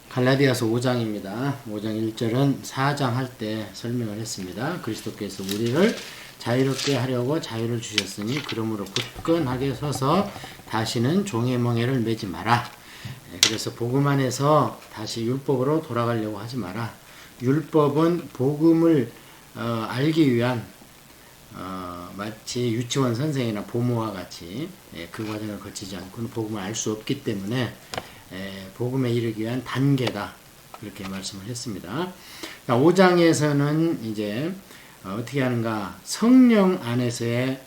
갈라디아서 5장입니다. 5장 1절은 4장 할 때 설명을 했습니다. 그리스도께서 우리를 자유롭게 하려고 자유를 주셨으니 그러므로 굳건하게 서서 다시는 종의 멍에를 매지 마라. 그래서 복음 안에서 다시 율법으로 돌아가려고 하지 마라. 율법은 복음을 알기 위한 마치 유치원 선생이나 보모와 같이 그 과정을 거치지 않고는 복음을 알 수 없기 때문에 복음에 이르기 위한 단계다. 그렇게 말씀을 했습니다. 5장에서는 이제 어떻게 하는가? 성령 안에서의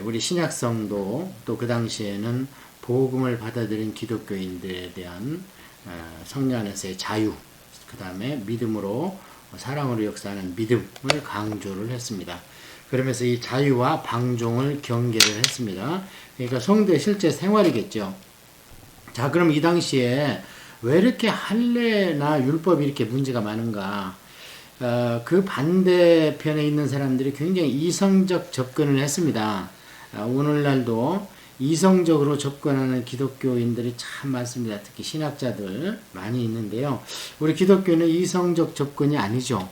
우리 신약성도 또 그 당시에는 복음을 받아들인 기독교인들에 대한 성령 안에서의 자유, 그 다음에 믿음으로 사랑으로 역사하는 믿음을 강조를 했습니다. 그러면서 이 자유와 방종을 경계를 했습니다. 그러니까 성도의 실제 생활이겠죠. 자, 그럼 이 당시에 왜 이렇게 할례나 율법이 이렇게 문제가 많은가? 그 반대편에 있는 사람들이 굉장히 이성적 접근을 했습니다. 오늘날도 이성적으로 접근하는 기독교인들이 참 많습니다. 특히 신학자들 많이 있는데요. 우리 기독교는 이성적 접근이 아니죠.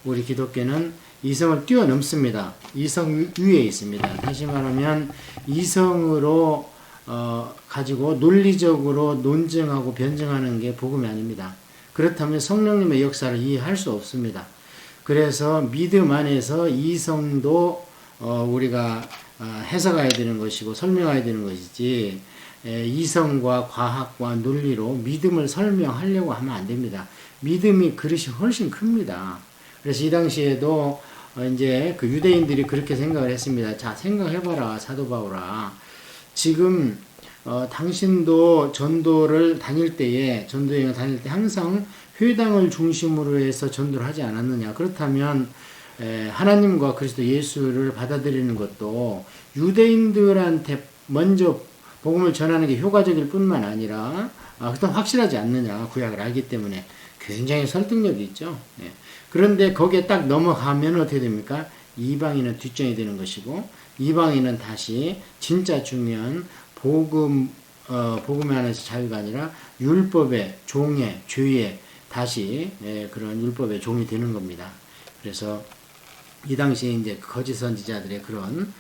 우리 기독교는 이성을 뛰어넘습니다. 이성 위에 있습니다. 다시 말하면 이성으로 가지고 논리적으로 논증하고 변증하는 게 복음이 아닙니다. 그렇다면 성령님의 역사를 이해할 수 없습니다. 그래서 믿음 안에서 이성도 우리가 해석해야 되는 것이고 설명해야 되는 것이지 이성과 과학과 논리로 믿음을 설명하려고 하면 안 됩니다. 믿음이 그릇이 훨씬 큽니다. 그래서 이 당시에도 이제 그 유대인들이 그렇게 생각을 했습니다. 자, 생각해봐라, 사도 바울아. 지금 당신도 전도를 다닐 때에 전도여행을 다닐 때 항상 회당을 중심으로 해서 전도를 하지 않았느냐. 그렇다면 하나님과 그리스도 예수를 받아들이는 것도 유대인들한테 먼저 복음을 전하는 게 효과적일 뿐만 아니라 그것도 확실하지 않느냐. 구약을 알기 때문에 굉장히 설득력이 있죠. 그런데 거기에 딱 넘어가면 어떻게 됩니까? 이방인은 뒷전이 되는 것이고 이방인은 다시 진짜 중요한 복음 안에서 자유가 아니라 율법의 종의 죄의 다시 그런 율법의 종이 되는 겁니다. 그래서 이 당시에 이제 거짓 선지자들의 그런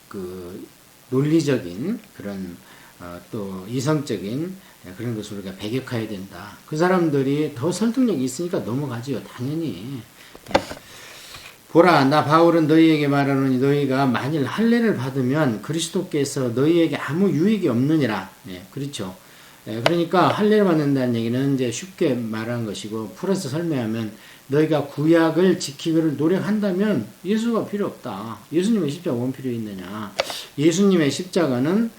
그 논리적인 그런 또 이성적인 그런 것을 우리가 배격해야 된다. 그 사람들이 더 설득력이 있으니까 넘어가지요. 당연히. 보라, 나 바울은 너희에게 말하노니 너희가 만일 할례를 받으면 그리스도께서 너희에게 아무 유익이 없느니라. 그렇죠. 그러니까 할례를 받는다는 얘기는 이제 쉽게 말하는 것이고 풀어서 설명하면 너희가 구약을 지키기를 노력한다면 예수가 필요 없다. 예수님의 십자가 원 필요 있느냐. 예수님의 십자가는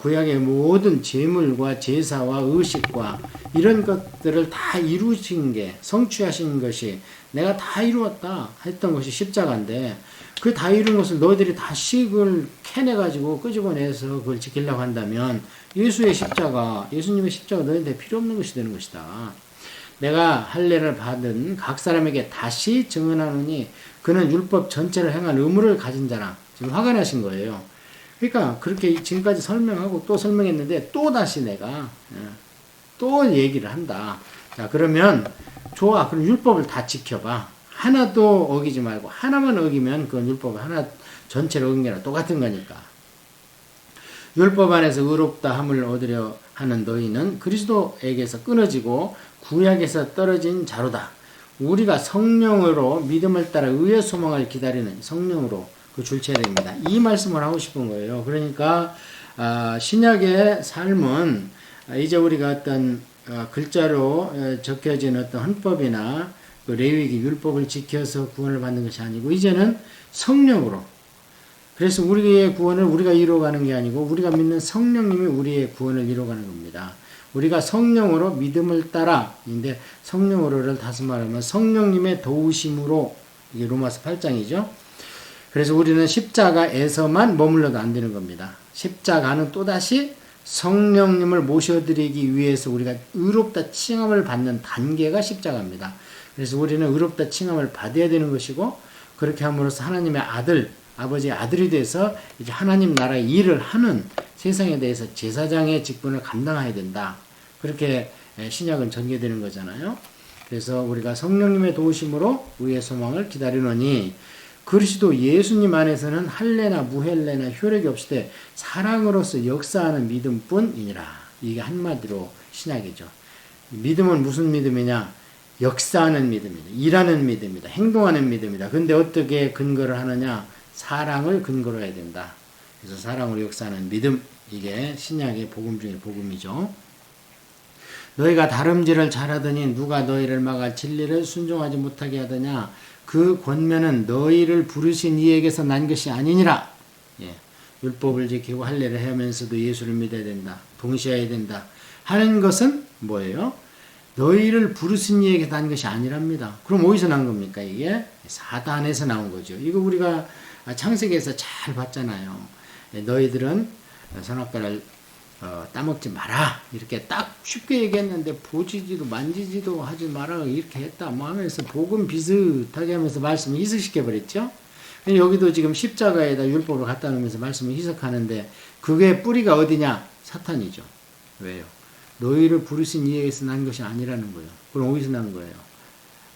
구약의 모든 제물과 제사와 의식과 이런 것들을 다 이루신 게 성취하신 것이 내가 다 이루었다 했던 것이 십자가인데 그 다 이룬 것을 너희들이 다시 그걸 캐내가지고 끄집어내서 그걸 지키려고 한다면 예수의 십자가, 예수님의 십자가 너희한테 필요 없는 것이 되는 것이다. 내가 할례를 받은 각 사람에게 다시 증언하노니 그는 율법 전체를 행한 의무를 가진 자라. 지금 화가 나신 거예요. 그러니까 그렇게 지금까지 설명하고 또 설명했는데 또 다시 내가 또 얘기를 한다. 자, 그러면 좋아. 그럼 율법을 다 지켜봐. 하나도 어기지 말고 하나만 어기면 그건 율법 하나 전체를 어긴 게랑 똑같은 거니까. 율법 안에서 의롭다 함을 얻으려 하는 너희는 그리스도에게서 끊어지고 구약에서 떨어진 자로다. 우리가 성령으로 믿음을 따라 의의 소망을 기다리는 성령으로 그 줄쳐야 됩니다. 이 말씀을 하고 싶은 거예요. 그러니까 신약의 삶은 이제 우리가 어떤 글자로 적혀진 어떤 헌법이나 그 레위기 율법을 지켜서 구원을 받는 것이 아니고 이제는 성령으로. 그래서 우리의 구원을 우리가 이루어가는 게 아니고 우리가 믿는 성령님이 우리의 구원을 이루어가는 겁니다. 우리가 성령으로 믿음을 따라인데 성령으로를 다시 말하면 성령님의 도우심으로 이게 로마서 8장이죠. 그래서 우리는 십자가에서만 머물러도 안 되는 겁니다. 십자가는 또다시 성령님을 모셔드리기 위해서 우리가 의롭다 칭함을 받는 단계가 십자가입니다. 그래서 우리는 의롭다 칭함을 받아야 되는 것이고 그렇게 함으로써 하나님의 아들, 아버지의 아들이 돼서 이제 하나님 나라의 일을 하는 세상에 대해서 제사장의 직분을 감당해야 된다. 그렇게 신약은 전개되는 거잖아요. 그래서 우리가 성령님의 도우심으로 의의 소망을 기다리노니 그리스도 예수님 안에서는 할례나 무할례나 효력이 없으되 사랑으로서 역사하는 믿음뿐이니라. 이게 한마디로 신약이죠. 믿음은 무슨 믿음이냐? 역사하는 믿음이다. 일하는 믿음이다. 행동하는 믿음이다. 근데 어떻게 근거를 하느냐? 사랑을 근거로 해야 된다. 그래서 사랑으로 역사하는 믿음, 이게 신약의 복음 중에 복음이죠. 너희가 다름질을 잘하더니 누가 너희를 막아 진리를 순종하지 못하게 하더냐? 그 권면은 너희를 부르신 이에게서 난 것이 아니니라. 예. 율법을 지키고 할례를 하면서도 예수를 믿어야 된다. 동시해야 된다. 하는 것은 뭐예요? 너희를 부르신 이에게서 난 것이 아니랍니다. 그럼 어디서 난 겁니까? 이게 사단에서 나온 거죠. 이거 우리가 창세기에서 잘 봤잖아요. 너희들은 선악과를 따먹지 마라. 이렇게 딱 쉽게 얘기했는데 보지지도 만지지도 하지 마라. 이렇게 했다. 뭐 하면서 복음 비슷하게 하면서 말씀을 희석시켜버렸죠. 여기도 지금 십자가에다 율법을 갖다 놓으면서 말씀을 희석하는데 그게 뿌리가 어디냐? 사탄이죠. 왜요? 너희를 부르신 이에게서 난 것이 아니라는 거예요. 그럼 어디서 난 거예요?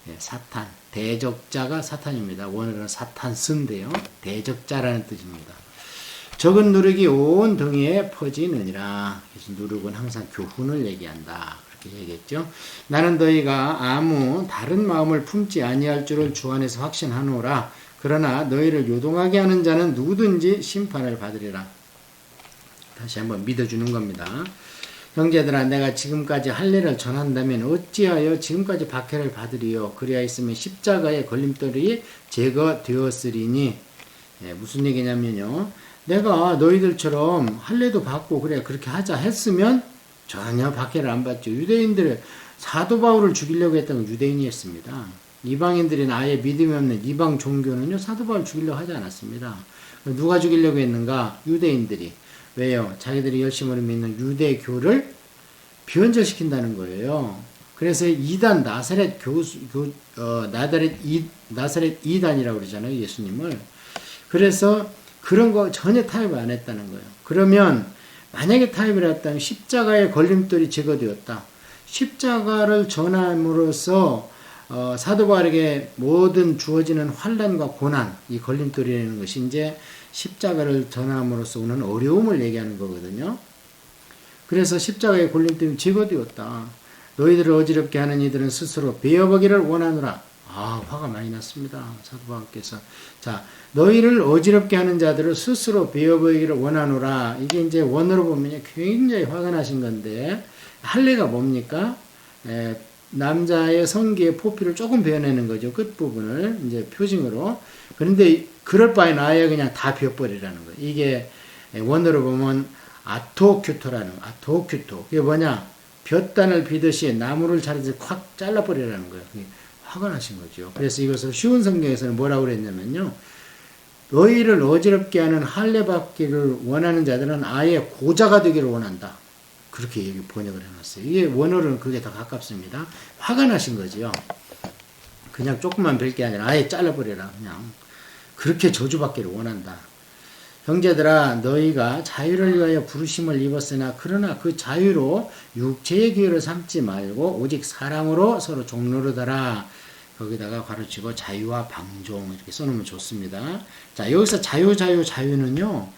예, 사탄. 대적자가 사탄입니다. 원어는 사탄스인데요. 대적자라는 뜻입니다. 적은 누룩이 온 등에 퍼지느니라. 그래서 누룩은 항상 교훈을 얘기한다. 그렇게 얘기했죠. 나는 너희가 아무 다른 마음을 품지 아니할 줄을 주 안에서 확신하노라. 그러나 너희를 요동하게 하는 자는 누구든지 심판을 받으리라. 다시 한번 믿어주는 겁니다. 형제들아, 내가 지금까지 할례를 전한다면 어찌하여 지금까지 박해를 받으리요? 그리하였으면 십자가의 걸림돌이 제거되었으리니. 예, 무슨 얘기냐면요. 내가 너희들처럼 할례도 받고 그래 그렇게 하자 했으면 전혀 박해를 안 받죠. 유대인들을 사도 바울을 죽이려고 했던 건 유대인이었습니다. 이방인들은 아예 믿음이 없는 이방 종교는요 사도 바울 죽이려고 하지 않았습니다. 누가 죽이려고 했는가? 유대인들이. 왜요? 자기들이 열심으로 믿는 유대교를 변절시킨다는 거예요. 그래서 이단 나사렛 나사렛 이단이라고 그러잖아요, 예수님을. 그래서 그런 거 전혀 타협을 안 했다는 거예요. 그러면 만약에 타협을 했다면 십자가의 걸림돌이 제거되었다. 십자가를 전함으로써 사도 바울에게 모든 주어지는 환난과 고난, 이 걸림돌이라는 것이 이제 십자가를 전함으로써 오는 어려움을 얘기하는 거거든요. 그래서 십자가의 걸림돌이 제거되었다. 너희들을 어지럽게 하는 이들은 스스로 베어보기를 원하노라. 화가 많이 났습니다. 사도 바울께서. 자, 너희를 어지럽게 하는 자들을 스스로 베어보기를 원하노라. 이게 이제 원어로 보면 굉장히 화가 나신 건데, 할례가 뭡니까? 남자의 성기의 포피를 조금 베어내는 거죠. 끝부분을 이제 표징으로. 그런데 그럴 바엔 아예 그냥 다 베어버리라는 거예요. 이게 원어로 보면 아토큐토라는 거예요. 아토큐토. 그게 뭐냐? 볕단을 비듯이 나무를 자르듯이 콱 잘라버리라는 거예요. 화가 나신 거죠. 그래서 이것을 쉬운 성경에서는 뭐라고 그랬냐면요. 너희를 어지럽게 하는 할례 받기를 원하는 자들은 아예 고자가 되기를 원한다. 그렇게 번역을 해놨어요. 이게 원어로는 그게 더 가깝습니다. 화가 나신 거지요. 그냥 조금만 뵐 게 아니라 아예 잘라버려라. 그냥 그렇게 저주받기를 원한다. 형제들아, 너희가 자유를 위하여 부르심을 입었으나 그러나 그 자유로 육체의 기회를 삼지 말고 오직 사랑으로 서로 종노릇하라. 거기다가 가르치고 자유와 방종 이렇게 써놓으면 좋습니다. 자, 여기서 자유는요.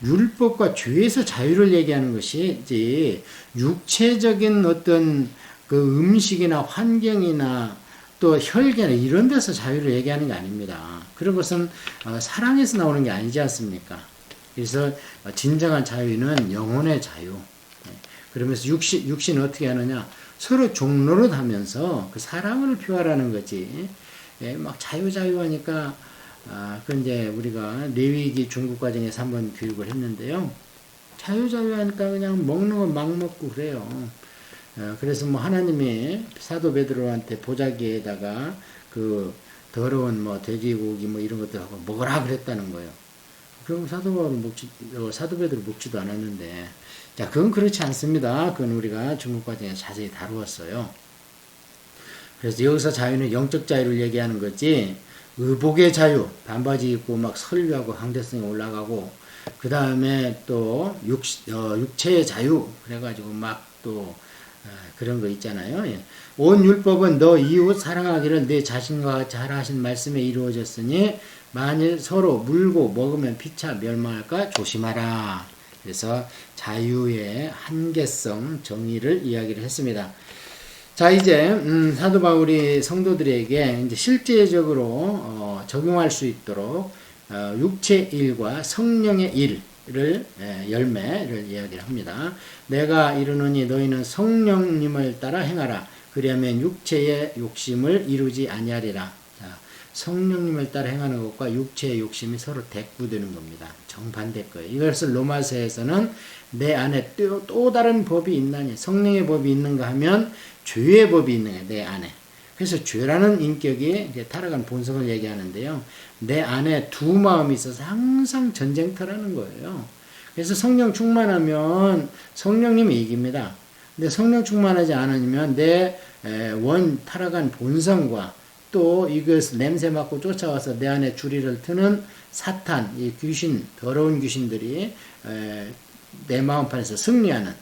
율법과 죄에서 자유를 얘기하는 것이지 육체적인 어떤 그 음식이나 환경이나 또 혈기나 이런 데서 자유를 얘기하는 게 아닙니다. 그런 것은 사랑에서 나오는 게 아니지 않습니까? 그래서 진정한 자유는 영혼의 자유. 그러면서 육신은 어떻게 하느냐? 서로 종로를 하면서 그 사랑을 표하라는 거지. 막 자유 하니까 그 이제 우리가 레위기 중국 과정에서 한번 교육을 했는데요. 자유 하니까 그냥 먹는 건 막 먹고 그래요. 그래서 뭐 하나님이 사도 베드로한테 보자기에다가 그 더러운 뭐 돼지고기 뭐 이런 것들 하고 먹으라 그랬다는 거예요. 그럼 사도 베드로 먹지도 않았는데, 자, 그건 그렇지 않습니다. 그건 우리가 중국 과정에서 자세히 다루었어요. 그래서 여기서 자유는 영적 자유를 얘기하는 거지, 의복의 자유, 반바지 입고 막 설교하고 강대성에 올라가고, 그 다음에 또 육체의 자유, 그래가지고 막 또 그런 거 있잖아요. 예. 온 율법은 너 이웃 사랑하기를 내 자신과 같이 하라 하신 말씀에 이루어졌으니 만일 서로 물고 먹으면 피차 멸망할까 조심하라. 그래서 자유의 한계성 정의를 이야기를 했습니다. 자, 이제 사도 바울이 성도들에게 이제 실제적으로 적용할 수 있도록 육체의 일과 성령의 일을 열매를 이야기를 합니다. 내가 이르노니 너희는 성령님을 따라 행하라. 그리하면 육체의 욕심을 이루지 아니하리라. 자, 성령님을 따라 행하는 것과 육체의 욕심이 서로 대꾸되는 겁니다. 정반대 거예요. 이것을 로마서에서는 내 안에 또 다른 법이 있나니, 성령의 법이 있는가 하면 죄의 법이 있는 거예요. 내 안에. 그래서 죄라는 인격이 이제 타락한 본성을 얘기하는데요. 내 안에 두 마음이 있어서 항상 전쟁터라는 거예요. 그래서 성령 충만하면 성령님이 이깁니다. 근데 성령 충만하지 않으면 내 타락한 본성과 또 이것을 냄새 맡고 쫓아와서 내 안에 주리를 트는 사탄, 이 귀신, 더러운 귀신들이 내 마음판에서 승리하는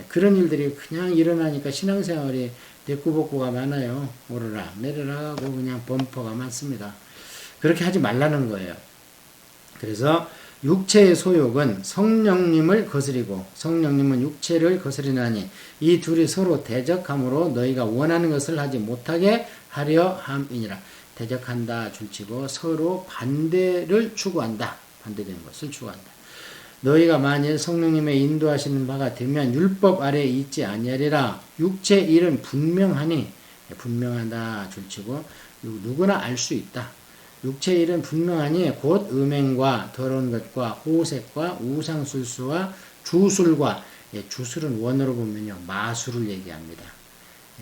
그런 일들이 그냥 일어나니까 신앙생활이 대꾸복구가 많아요. 오르락 내리락 하고 그냥 범퍼가 많습니다. 그렇게 하지 말라는 거예요. 그래서 육체의 소욕은 성령님을 거스리고 성령님은 육체를 거스리나니 이 둘이 서로 대적함으로 너희가 원하는 것을 하지 못하게 하려 함이니라. 대적한다 줄치고 서로 반대를 추구한다. 반대되는 것을 추구한다. 너희가 만일 성령님의 인도하시는 바가 되면 율법 아래에 있지 아니하리라. 육체의 일은 분명하니 분명하다 줄치고 누구나 알 수 있다. 육체의 일은 분명하니 곧 음행과 더러운 것과 호색과 우상술수와 주술과 주술은 원어로 보면요 마술을 얘기합니다.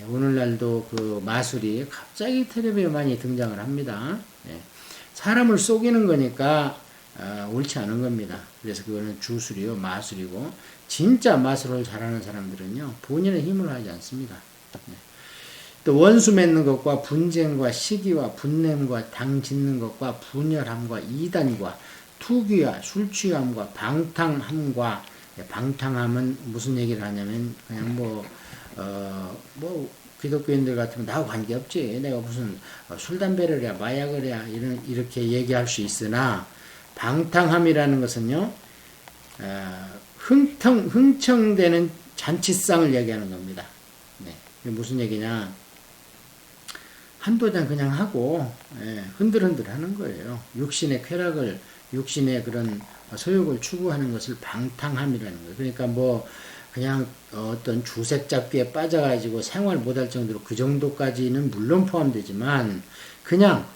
오늘날도 그 마술이 갑자기 텔레비에 많이 등장을 합니다. 사람을 속이는 거니까 옳지 않은 겁니다. 그래서 그거는 주술이요 마술이고 진짜 마술을 잘하는 사람들은요 본인의 힘으로 하지 않습니다. 또 원수 맺는 것과 분쟁과 시기와 분냄과 당 짓는 것과 분열함과 이단과 투기와 술취함과 방탕함과 방탕함은 무슨 얘기를 하냐면 그냥 뭐 기독교인들 같으면 나하고 관계없지 내가 무슨 술 담배를 해야 마약을 해야 이렇게 얘기할 수 있으나 방탕함이라는 것은요 흥청되는 잔치상을 얘기하는 겁니다. 이게 무슨 얘기냐 한두 잔 그냥 하고 흔들흔들 하는 거예요. 육신의 쾌락을 육신의 그런 소욕을 추구하는 것을 방탕함이라는 거예요. 그러니까 뭐 그냥 어떤 주색 잡기에 빠져가지고 생활 못할 정도로 그 정도까지는 물론 포함되지만 그냥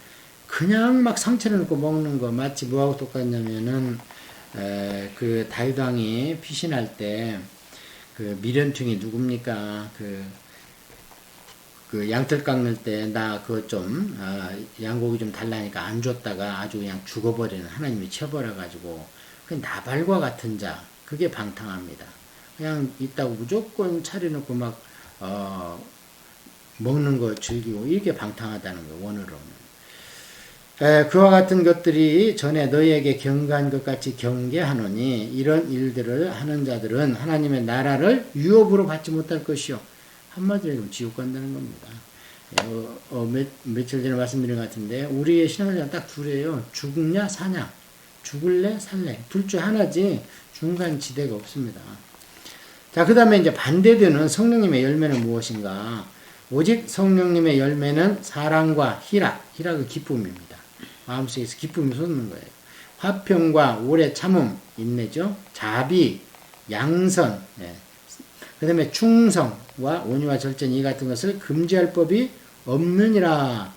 막 상처를 넣고 먹는 거 마치 뭐하고 똑같냐면은 그 다윗 왕이 피신할 때 그 미련퉁이 누굽니까? 그 양털 깎는 때 나 그거 좀 양고기 좀 달라니까 안 줬다가 아주 그냥 죽어버리는 하나님이 쳐버려가지고 그 나발과 같은 자 그게 방탕합니다. 그냥 있다고 무조건 차려놓고 막 먹는 거 즐기고 이게 방탕하다는 거예요. 원어로는. 그와 같은 것들이 전에 너희에게 경고한 것 같이 경계하노니 이런 일들을 하는 자들은 하나님의 나라를 유업으로 받지 못할 것이요. 한마디로 얘기하면 지옥 간다는 겁니다. 며칠 전에 말씀드린 것 같은데 우리의 신앙생활은 딱 둘이에요. 죽냐 사냐 죽을래 살래 둘 중 하나지 중간 지대가 없습니다. 자, 그 다음에 이제 반대되는 성령님의 열매는 무엇인가? 오직 성령님의 열매는 사랑과 희락은 기쁨입니다. 마음속에서 기쁨이 솟는 거예요. 화평과 오래 참음, 인내죠. 자비, 양선, 그 다음에 충성과 온유와 절제는 이 같은 것을 금지할 법이 없느니라.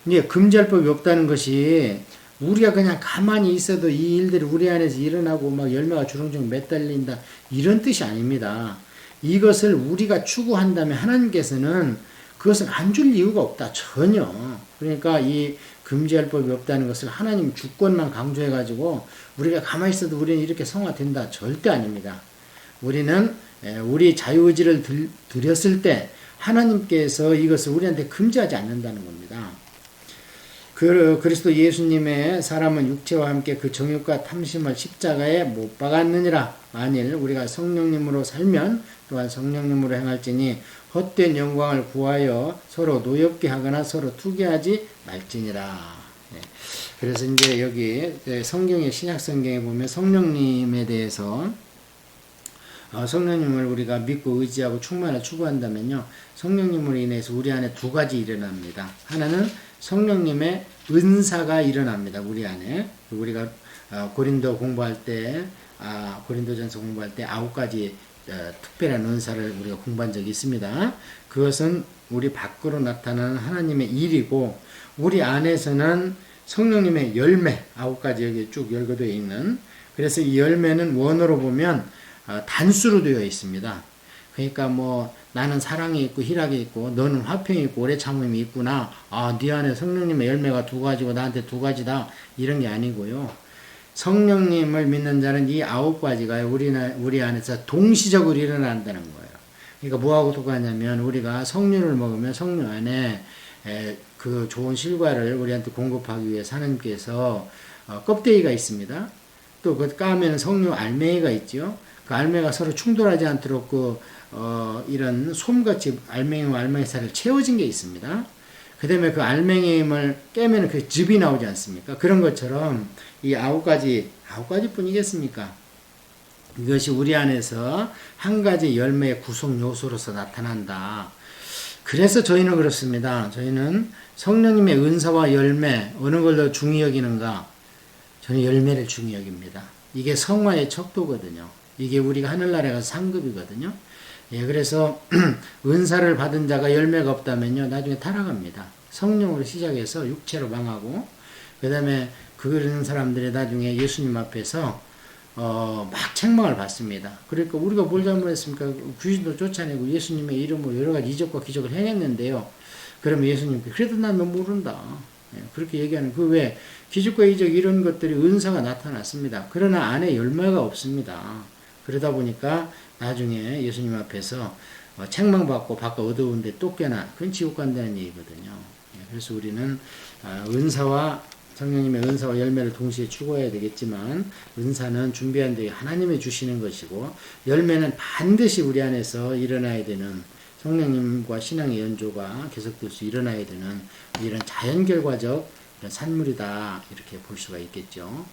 이제 금지할 법이 없다는 것이 우리가 그냥 가만히 있어도 이 일들이 우리 안에서 일어나고 막 열매가 주렁주렁 매달린다 이런 뜻이 아닙니다. 이것을 우리가 추구한다면 하나님께서는 그것을 안 줄 이유가 없다. 전혀. 그러니까 이 금지할 법이 없다는 것을 하나님 주권만 강조해가지고 우리가 가만히 있어도 우리는 이렇게 성화된다. 절대 아닙니다. 우리는 우리 자유의지를 드렸을 때 하나님께서 이것을 우리한테 금지하지 않는다는 겁니다. 그리스도 예수님의 사람은 육체와 함께 그 정욕과 탐심을 십자가에 못 박았느니라. 만일 우리가 성령님으로 살면 또한 성령님으로 행할지니 헛된 영광을 구하여 서로 노엽게 하거나 서로 투기하지 말지니라. 네. 그래서 이제 여기 성경의 신약 성경에 보면 성령님에 대해서 성령님을 우리가 믿고 의지하고 충만을 추구한다면요, 성령님으로 인해서 우리 안에 두 가지 일어납니다. 하나는 성령님의 은사가 일어납니다. 우리 안에. 우리가 고린도 공부할 때, 고린도전서 공부할 때 9가지 특별한 은사를 우리가 공부한 적이 있습니다. 그것은 우리 밖으로 나타나는 하나님의 일이고, 우리 안에서는 성령님의 열매, 9가지 여기 쭉 열거되어 있는, 그래서 이 열매는 원어로 보면 단수로 되어 있습니다. 그러니까 뭐 나는 사랑이 있고 희락이 있고 너는 화평이 있고 오래 참음이 있구나. 네 안에 성령님의 열매가 2가지고 나한테 2가지다. 이런 게 아니고요. 성령님을 믿는 자는 이 9가지가 우리 안에서 동시적으로 일어난다는 거예요. 그러니까 뭐하고 똑같냐면 우리가 석류를 먹으면 석류 안에 그 좋은 실과를 우리한테 공급하기 위해 하나님께서 껍데기가 있습니다. 또 그 까면 석류 알맹이가 있죠. 그 알맹이가 서로 충돌하지 않도록 이런 솜같이 알맹이와 알맹이살을 채워진 게 있습니다. 그 다음에 그 알맹이를 깨면 그 즙이 나오지 않습니까? 그런 것처럼 이 9가지 뿐이겠습니까? 이것이 우리 안에서 한 가지 열매의 구성 요소로서 나타난다. 그래서 저희는 그렇습니다. 저희는 성령님의 은사와 열매, 어느 걸 더 중히 여기는가? 저는 열매를 중히 여깁니다. 이게 성화의 척도거든요. 이게 우리가 하늘나라에 가서 상급이거든요. 예, 그래서 은사를 받은 자가 열매가 없다면요, 나중에 타락합니다. 성령으로 시작해서 육체로 망하고, 그 다음에 그런 사람들이 나중에 예수님 앞에서 막 책망을 받습니다. 그러니까 우리가 뭘 잘못했습니까? 귀신도 쫓아내고 예수님의 이름으로 여러 가지 이적과 기적을 행했는데요. 그러면 예수님께 그래도 난 너 모른다. 예, 그렇게 얘기하는 그 왜 기적과 이적 이런 것들이 은사가 나타났습니다. 그러나 안에 열매가 없습니다. 그러다 보니까 나중에 예수님 앞에서 책망받고 밖에 어두운데 또 깨나 그건 지옥 간다는 얘기거든요. 예, 그래서 우리는 은사와 성령님의 은사와 열매를 동시에 추구해야 되겠지만, 은사는 준비한 뒤에 하나님이 주시는 것이고, 열매는 반드시 우리 안에서 일어나야 되는, 성령님과 신앙의 연조가 계속될 수 일어나야 되는 이런 자연결과적 이런 산물이다, 이렇게 볼 수가 있겠죠.